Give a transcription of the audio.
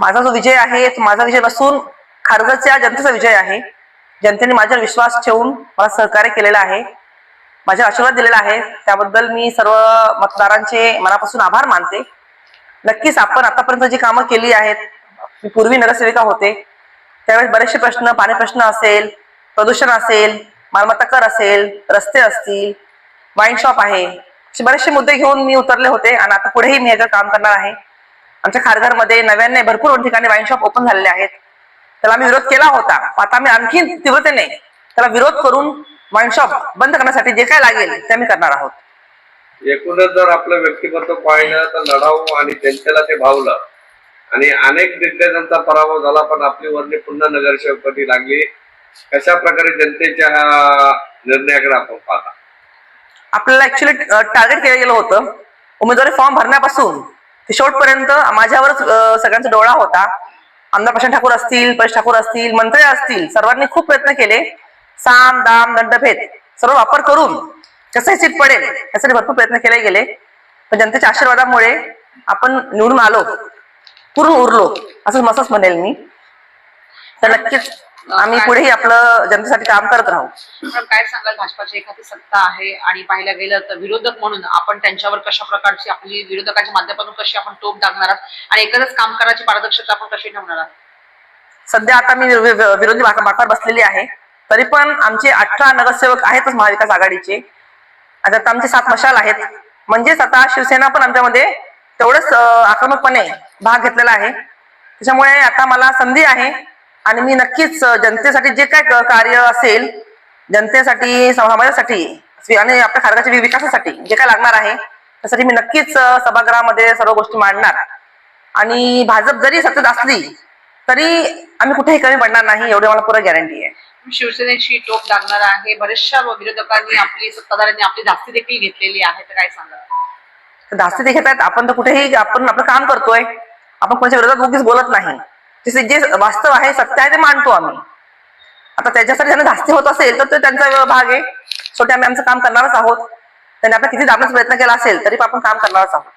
माझा जो विजय आहे तो माझा विजय नसून खारघरच्या जनतेचा विजय आहे। जनतेने माझ्यावर विश्वास ठेवून मला सहकार्य केलेलं आहे, माझ्या आशीर्वाद दिलेला आहे, त्याबद्दल मी सर्व मतदारांचे मनापासून आभार मानते। नक्कीच आपण आतापर्यंत जी कामं केली आहेत, मी पूर्वी नगरसेविका होते त्यावेळेस बरेचसे प्रश्न, पाणी प्रश्न असेल, प्रदूषण असेल, मालमत्ता कर असेल, रस्ते असतील, वाईन शॉप आहे, असे बरेचसे मुद्दे घेऊन मी उतरले होते आणि आता पुढेही मी याच्यावर काम करणार आहे। आमच्या खारघरमध्ये नव्याने भरपूर ठिकाणी वाईन शॉप ओपन झालेले आहेत, त्याला आम्ही विरोध केला होता। आता आम्ही आणखी तीव्रतेने त्याला विरोध करून वाईन शॉप बंद करण्यासाठी जे काय लागेल ते आम्ही करणार आहोत। एकूणच जर आपलं व्यक्तिमत्व पाहिलं तर लढाऊ आणि जनतेला ते भावलं आणि अनेक दिग्गजांचा पराभव झाला, पण आपली वर्णी पुन्हा नगरसेवकपदी लागली। कशा प्रकारे जनतेच्या निर्णयाकडे आपण पाहता? आपल्याला ऍक्च्युली टार्गेट केलं गेलं होतं, उमेदवारी फॉर्म भरण्यापासून ते शेवटपर्यंत माझ्यावरच सगळ्यांचा डोळा होता। आमदार प्रशांत ठाकूर असतील, परेश ठाकूर असतील, मंत्री असतील, सर्वांनी खूप प्रयत्न केले, साम दाम दंडभेद सर्व वापर करून कसंही सीट पडेल यासाठी भरपूर प्रयत्न केले गेले, पण जनतेच्या आशीर्वादामुळे आपण निवडून आलो, पूर्ण उरलो असं मसच म्हणेल मी। तर नक्कीच आम्ही पुढेही आपलं जनतेसाठी काम करत राहू। पण काय सांगाल, भाजपाची एखादी सत्ता आहे आणि पाहायला गेलं तर विरोधक म्हणून आपण त्यांच्यावर कशा प्रकारची आपली विरोधकाच्या माध्यमातून कशी आपण टोप टाकणार आहात आणि एकच काम करायची पारदर्शकता आपण कशी ठेवणार आहात? सध्या आता मी विरोधी बाकावर बसलेली आहे, तरी पण आमचे 18 नगरसेवक आहेतच महाविकास आघाडीचे, आता आमचे 7 मशाल आहेत, म्हणजेच आता शिवसेना पण आमच्यामध्ये तेवढंच आक्रमकपणे भाग घेतलेला आहे। त्याच्यामुळे आता मला संधी आहे आणि मी नक्कीच जनतेसाठी जे काय कार्य असेल, जनतेसाठी, समाजासाठी आणि आपल्या खारघरच्या विकासासाठी जे काय लागणार आहे त्यासाठी मी नक्कीच सभागृहामध्ये सर्व गोष्टी मांडणार आणि भाजप जरी सत्तेत असली तरी आम्ही कुठेही कमी पडणार नाही, एवढी मला पुरं गॅरंटी आहे। शिवसेनेची टोप लागणार आहे, बरेचशा विरोधकांनी आपली सत्ताधाऱ्यांनी आपली धास्ती देखील घेतलेली आहे, तर काय सांगा? धास्ती ते घेतात, आपण तर कुठेही आपण आपलं काम करतोय, आपण कोणाच्या विरोधात उगीच बोलत नाही, जे वास्तव आहे, सत्य आहे ते मांडतो आम्ही। आता त्याच्यासाठी त्यांना धास्ती होत असेल तर तो त्यांचा भाग आहे, शेवटी आम्ही आमचं काम करणारच आहोत। त्यांनी आपण किती दाबण्याचा प्रयत्न केला असेल तरी आपण काम करणारच आहोत।